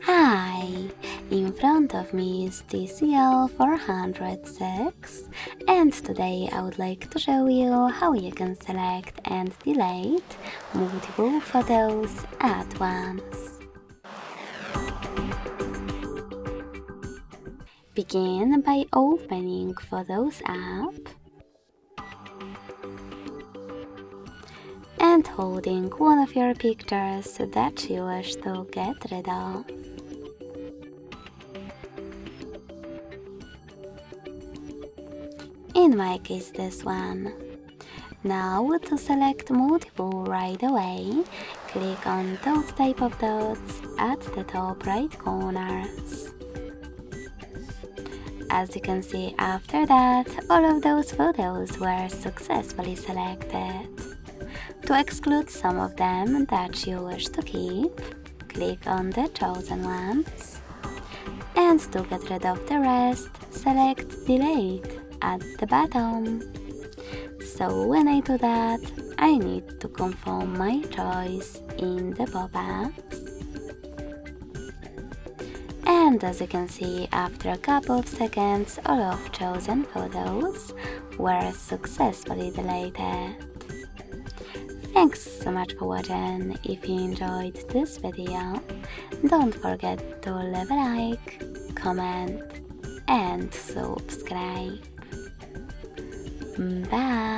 Hi! In front of me is TCL 406 and today I would like to show you how you can select and delete multiple photos at once. Begin by opening Photos app and holding one of your pictures that you wish to get rid of. In my case, this one. Now to select multiple right away, click on those type of dots at the top right corners. As you can see, after that, all of those photos were successfully selected. To exclude some of them that you wish to keep, click on the chosen ones. And to get rid of the rest, select Delete at the bottom. So when I do that, I need to confirm my choice in the pop-ups. And as you can see, after a couple of seconds, all of chosen photos were successfully deleted. Thanks so much for watching. If you enjoyed this video, don't forget to leave a like, comment and subscribe. Bye!